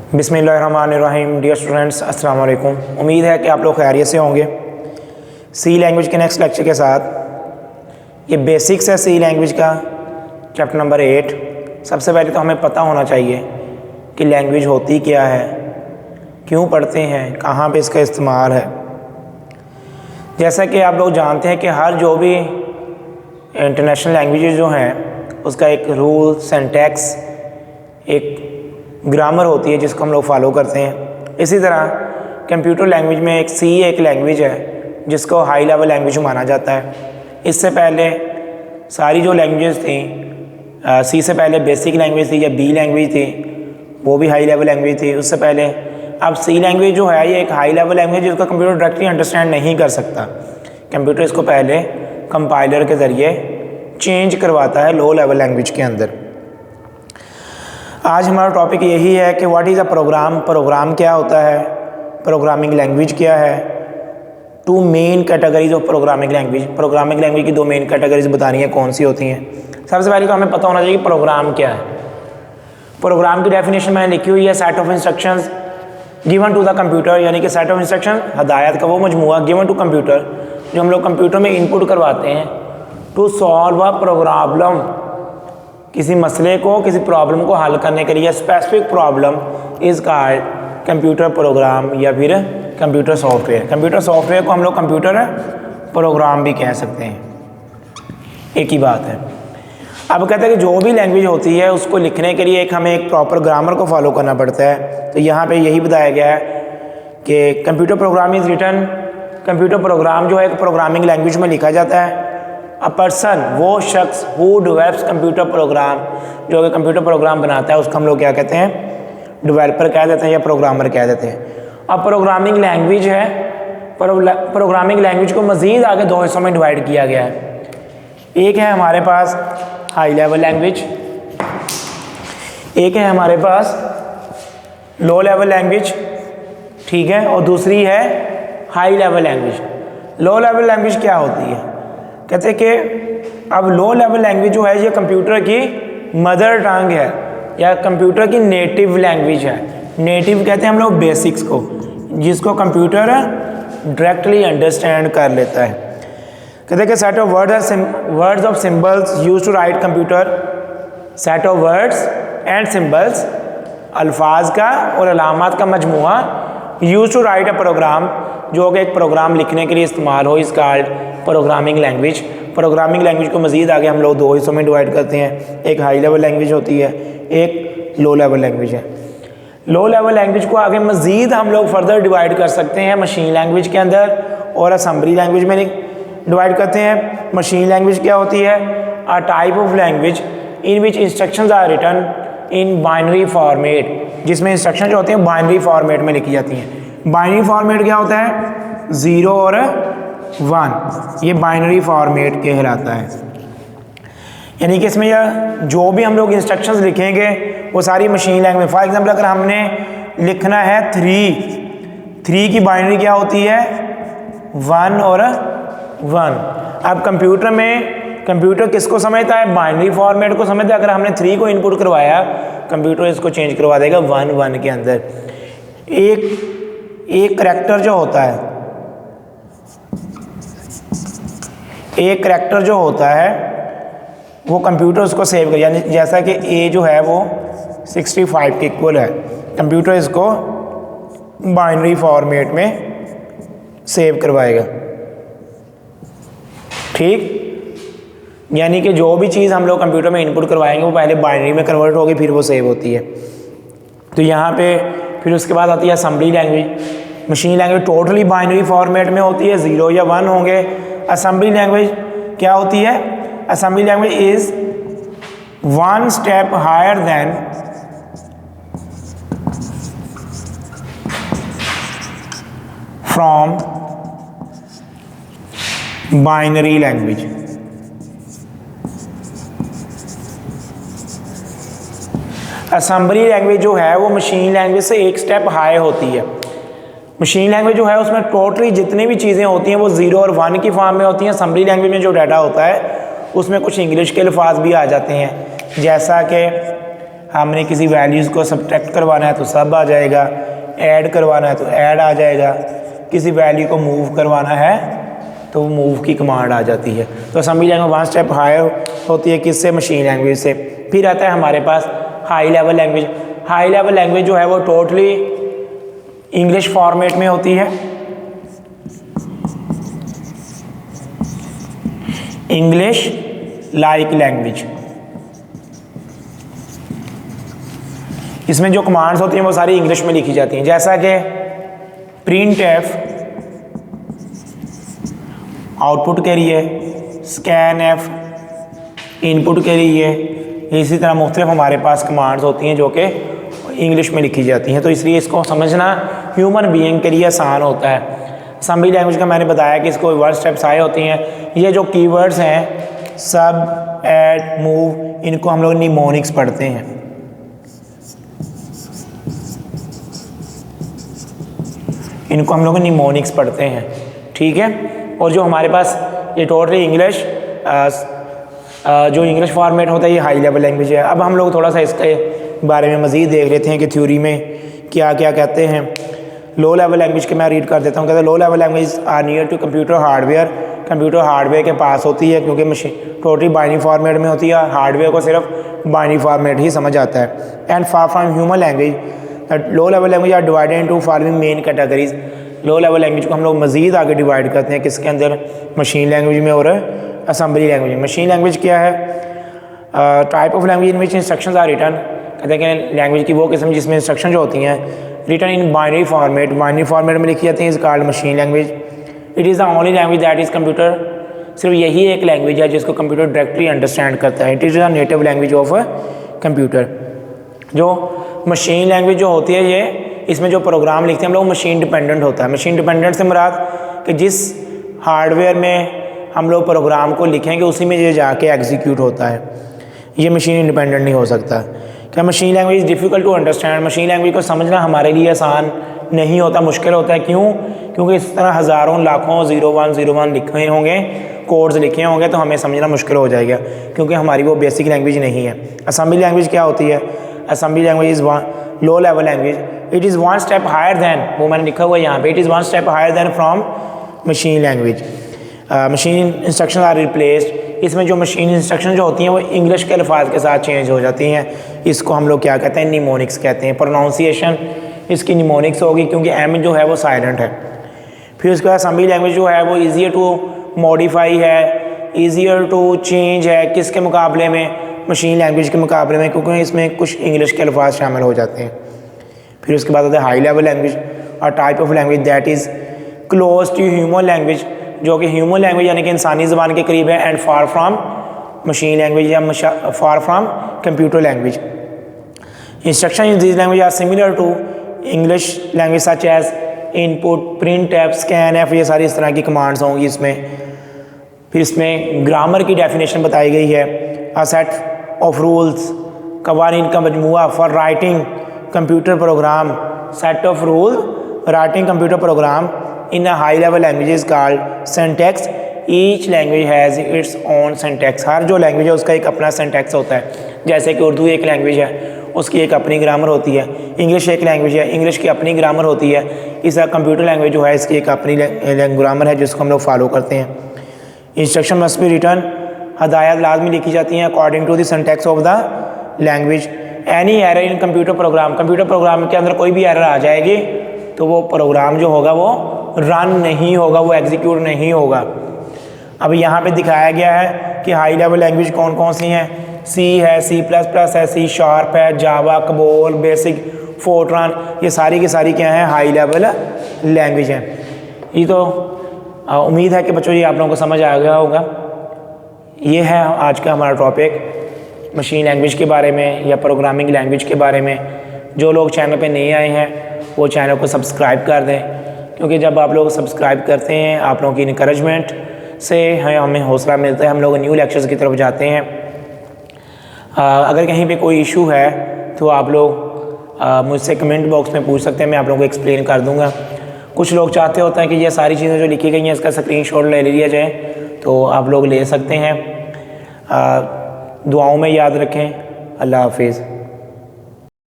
बिस्मिल्लाहिर्रहमानिर्रहीम। Dear students, अस्सलाम वालेकुम। उम्मीद है कि आप लोग खैरियत से होंगे। सी लैंग्वेज के नेक्स्ट लेक्चर के साथ ये बेसिक्स है सी लैंग्वेज का, चैप्टर नंबर 8। सबसे पहले तो हमें पता होना चाहिए कि लैंग्वेज होती क्या है, क्यों पढ़ते हैं, कहाँ पे इसका इस्तेमाल है। जैसा कि आप लोग जानते हैं कि हर जो भी इंटरनेशनल लैंग्वेजेस जो हैं उसका एक रूल, सिंटैक्स, एक ग्रामर होती है जिसको हम लोग फॉलो करते हैं। इसी तरह कंप्यूटर लैंग्वेज में एक सी एक लैंग्वेज है जिसको हाई लेवल लैंग्वेज माना जाता है। इससे पहले सारी जो लैंग्वेजेस थी, सी से पहले बेसिक लैंग्वेज थी या बी लैंग्वेज थी, वो भी हाई लेवल लैंग्वेज थी उससे पहले। अब सी लैंग्वेज जो है ये एक हाई लेवल लैंग्वेज जिसको कंप्यूटर डायरेक्टली अंडरस्टैंड नहीं कर सकता। कंप्यूटर इसको पहले कंपाइलर के ज़रिए चेंज करवाता है लो लेवल लैंग्वेज के अंदर। आज हमारा टॉपिक यही है कि what is a program, program क्या होता है, प्रोग्रामिंग लैंग्वेज क्या है। Two main categories of programming language. Programming language की दो मेन कैटेगरीज बतानी है, कौन सी होती हैं। सबसे पहले तो हमें पता होना चाहिए कि प्रोग्राम क्या है। प्रोग्राम की डेफिनेशन मैंने लिखी हुई है, set of instructions given to the computer, यानी कि सेट ऑफ इंस्ट्रक्शन हदायत का वो मजमूआ गिवन टू कंप्यूटर जो हम लोग कंप्यूटर में इनपुट करवाते हैं टू सॉल्व अ प्रॉब्लम, किसी मसले को, किसी प्रॉब्लम को हल करने के लिए। Specific problem is called computer program या फिर कंप्यूटर सॉफ्टवेयर। कंप्यूटर सॉफ्टवेयर को हम लोग कंप्यूटर प्रोग्राम भी कह सकते हैं, एक ही बात है। अब कहते हैं कि जो भी लैंग्वेज होती है उसको लिखने के लिए हमें एक प्रॉपर ग्रामर को फॉलो करना पड़ता है। तो यहाँ पे यही बताया गया है कि computer program is written, computer program जो है एक प्रोग्रामिंग लैंग्वेज में लिखा जाता है। अ पर्सन, वो शख्स हु डेवलप्स कंप्यूटर प्रोग्राम, जो कि कंप्यूटर प्रोग्राम बनाता है उसको हम लोग क्या कहते हैं, डेवलपर कह देते हैं या प्रोग्रामर कह देते हैं। अब प्रोग्रामिंग लैंग्वेज है, प्रोग्रामिंग लैंग्वेज को मज़ीद आगे दो हिस्सों में डिवाइड किया गया है। एक है हमारे पास हाई लेवल लैंग्वेज, एक है हमारे पास लो लेवल लैंग्वेज, ठीक है, और दूसरी है हाई लेवल लैंग्वेज। लो लेवल लैंग्वेज क्या होती है, कहते हैं कि अब लो लेवल लैंग्वेज जो है ये कंप्यूटर की मदर टंग है या कंप्यूटर की नेटिव लैंग्वेज है। नेटिव कहते हैं हम लोग बेसिक्स को, जिसको कंप्यूटर डायरेक्टली अंडरस्टैंड कर लेता है। कहते हैं कि set of words of symbols use to write computer, set of words and symbols, अल्फाज का और अलामात का मजमूआ, use to write a program, जो कि एक प्रोग्राम लिखने के लिए इस्तेमाल हो, इस called programming language. Programming language को मज़ीद आगे हम लोग दो हिस्सों में डिवाइड करते हैं, एक हाई लेवल लैंग्वेज होती है, एक लो लेवल लैंग्वेज है। लो लेवल लैंग्वेज को आगे मज़ीद हम लोग फर्दर डिवाइड कर सकते हैं मशीन लैंग्वेज के अंदर और असेंबली लैंग्वेज में डिवाइड करते हैं। मशीन लैंग्वेज क्या होती है, a type of language in which instructions are written in binary format, जिसमें इंस्ट्रक्शन जो होती हैं बाइनरी फॉर्मेट में लिखी जाती हैं। बाइनरी फॉर्मेट क्या होता है, 0 और 1, ये बाइनरी फॉर्मेट कहलाता है। यानी कि इसमें यह जो भी हम लोग इंस्ट्रक्शंस लिखेंगे वो सारी मशीन लैंग्वेज। फॉर एग्जांपल अगर हमने लिखना है 3 की बाइनरी क्या होती है, 1 और 1। अब कंप्यूटर में कंप्यूटर किसको समझता है, बाइनरी फॉर्मेट को समझता है। अगर हमने 3 को इनपुट करवाया, कंप्यूटर इसको चेंज करवा देगा 1 के अंदर। एक करैक्टर जो होता है, एक करैक्टर जो होता है वो कंप्यूटर उसको सेव कर, यानी जैसा कि ए जो है वो 65 के इक्वल है, कंप्यूटर इसको बाइनरी फॉर्मेट में सेव करवाएगा, ठीक। यानी कि जो भी चीज़ हम लोग कंप्यूटर में इनपुट करवाएंगे वो पहले बाइनरी में कन्वर्ट होगी, फिर वो सेव होती है। तो यहाँ पे फिर उसके बाद आती है assembly language. Machine language totally binary format में होती है, 0 या 1 होंगे। असेंबली लैंग्वेज क्या होती है, assembly language is 1 step higher then from binary language. Assembly language जो है वो मशीन लैंग्वेज से एक स्टेप हाई होती है। मशीन लैंग्वेज जो है उसमें टोटली जितनी भी चीज़ें होती हैं वो 0 और 1 की फॉर्म में होती हैं। असेंबली लैंग्वेज में जो डाटा होता है उसमें कुछ इंग्लिश के अल्फाज भी आ जाते हैं, जैसा कि हमने किसी वैल्यूज़ को सब्ट्रैक्ट करवाना है तो सब आ जाएगा, ऐड करवाना है तो ऐड आ जाएगा, किसी वैल्यू को मूव करवाना है तो मूव की कमांड आ जाती है। तो assembly language one step higher होती है किससे? मशीन लैंग्वेज से। फिर आता है हमारे पास high level language. High level language जो है वो टोटली इंग्लिश फॉर्मेट में होती है, इंग्लिश लाइक लैंग्वेज। इसमें जो कमांड्स होती हैं वो सारी इंग्लिश में लिखी जाती हैं, जैसा कि प्रिंट एफ आउटपुट के लिए, स्कैन एफ इनपुट के लिए, इसी तरह मुख्तलिफ हमारे पास कमांड्स होती हैं जो कि इंग्लिश में लिखी जाती हैं। तो इसलिए इसको समझना ह्यूमन बीइंग के लिए आसान होता है। असेंबली लैंग्वेज का मैंने बताया कि इसको वन स्टेप्स आए होती हैं। ये जो कीवर्ड्स हैं सब, ऐड, मूव, इनको हम लोग निमोनिक्स पढ़ते हैं। इनको हम लोग निमोनिक्स पढ़ते हैं, ठीक है। और जो हमारे पास ये टोटली इंग्लिश जो इंग्लिश फॉर्मेट होता है ये हाई लेवल लैंग्वेज है। अब हम लोग थोड़ा सा इसके बारे में मज़ीद देख लेते हैं कि थ्योरी में क्या क्या कहते हैं। लो लेवल लैंग्वेज के मैं रीड कर देता हूँ। कहते हैं low level language are near to computer hardware. Computer hardware के पास होती है क्योंकि मशीन टोटली बाइनरी फॉर्मेट में होती है, हार्डवेयर को सिर्फ बाइनरी फॉर्मेट ही समझ आता है। And far from human language that low level language are divided into following main categories. Low level language को हम लोग मज़ीद आगे डिवाइड करते हैं किसके अंदर? मशीन लैंग्वेज में और असेंबली लैंग्वेज में। मशीन लैंग्वेज क्या है? Type of language in which instructions are written. कहते हैं कि लैंग्वेज की वो किस्म जिसमें इंस्ट्रक्शन जो होती हैं written in binary format, binary format में लिखी जाती है, is called machine language. It is the only language that is computer, सिर्फ यही एक लैंग्वेज है जिसको कंप्यूटर डायरेक्टली अंडरस्टैंड करता है। It is the native language of computer. जो मशीन लैंग्वेज जो होती है ये, इसमें जो प्रोग्राम लिखते हैं हम लोग मशीन डिपेंडेंट होता है। मशीन डिपेंडेंट से मुराद कि जिस हार्डवेयर में हम लोग प्रोग्राम को लिखेंगे उसी में ये जाके एग्जीक्यूट होता है, ये मशीन इंडिपेंडेंट नहीं हो सकता। क्या machine language difficult to understand? Machine language को समझना हमारे लिए आसान नहीं होता, मुश्किल होता है। क्यों? क्योंकि इस तरह हज़ारों लाखों 0101 लिखे होंगे, कोड्स लिखे होंगे तो हमें समझना मुश्किल हो जाएगा क्योंकि हमारी वो बेसिक लैंग्वेज नहीं है। असेंबली लैंग्वेज क्या होती है? Assembly language is low level language. It is one step higher than, वो मैंने लिखा हुआ है यहाँ पे, it is one step higher than from machine language. Machine instruction are replaced. इसमें जो मशीन इंस्ट्रक्शन जो होती हैं वो इंग्लिश के अल्फाज के साथ चेंज हो जाती हैं। इसको हम लोग क्या कहते हैं? निमोनिक्स कहते हैं। प्रोनाउंसिएशन इसकी निमोनिक्स होगी क्योंकि एम जो है वो साइलेंट है। फिर उसके बाद असेंबली लैंग्वेज जो है वो ईजियर टू मॉडिफाई है, ईजियर टू चेंज है। किसके मुकाबले में? मशीन लैंग्वेज के मुकाबले में, क्योंकि इसमें कुछ इंग्लिश के अल्फाज शामिल हो जाते हैं। फिर उसके बाद आता है हाई लेवल लैंग्वेज, और type of language that is close to human language, जो कि ह्यूमन लैंग्वेज यानी कि इंसानी ज़बान के करीब है। And far from machine language या far from computer language. Instruction in this language are similar to English language such as input, print f, scan f, ये सारी इस तरह की कमांड्स होंगी इसमें। फिर इसमें ग्रामर की डेफिनेशन बताई गई है। अ सेट ऑफ रूल्स, कवानीन का मजमुआ for writing computer program, set of rule writing computer program in a high level language is called syntax. Each language has its own syntax. हर जो लैंग्वेज है उसका एक अपना सिंटैक्स होता है। जैसे कि उर्दू एक लैंग्वेज है, उसकी एक अपनी ग्रामर होती है। इंग्लिश एक लैंग्वेज है, इंग्लिश की अपनी ग्रामर होती है। इस तरह कंप्यूटर लैंग्वेज जो है इसकी एक अपनी ग्रामर है जिसको हम लोग फॉलो करते हैं। इंस्ट्रक्शन मस्ट बी रिटर्न, हदायत लाजमी लिखी जाती हैं according to the syntax of the language. Any error in computer program, computer program के अंदर कोई भी एरर आ जाएगी तो वो प्रोग्राम जो होगा वो रन नहीं होगा, वो एग्जीक्यूट नहीं होगा। अब यहाँ पे दिखाया गया है कि हाई लेवल लैंग्वेज कौन कौन सी हैं। सी है, C++ है, C# है, जावा, कबोल, बेसिक, फोर्ट्रान, ये सारी की सारी क्या हैं? हाई लेवल लैंग्वेज हैं। ये तो उम्मीद है कि बच्चों ये आप लोगों को समझ आ गया होगा। ये है आज का हमारा टॉपिक मशीन लैंग्वेज के बारे में या प्रोग्रामिंग लैंग्वेज के बारे में। जो लोग चैनल पे नए आए हैं वो चैनल को सब्सक्राइब कर दें, क्योंकि जब आप लोग सब्सक्राइब करते हैं आप लोगों की इनकरेजमेंट से हमें हौसला मिलता है, हम लोग न्यू लेक्चर्स की तरफ जाते हैं। अगर कहीं पे कोई इशू है तो आप लोग मुझसे कमेंट बॉक्स में पूछ सकते हैं, मैं आप लोगों को एक्सप्लेन कर दूंगा। कुछ लोग चाहते होते हैं कि ये सारी चीज़ें जो लिखी गई हैं इसका स्क्रीनशॉट ले लिया जाए, तो आप लोग ले सकते हैं। दुआओं में याद रखें। अल्लाह हाफिज़।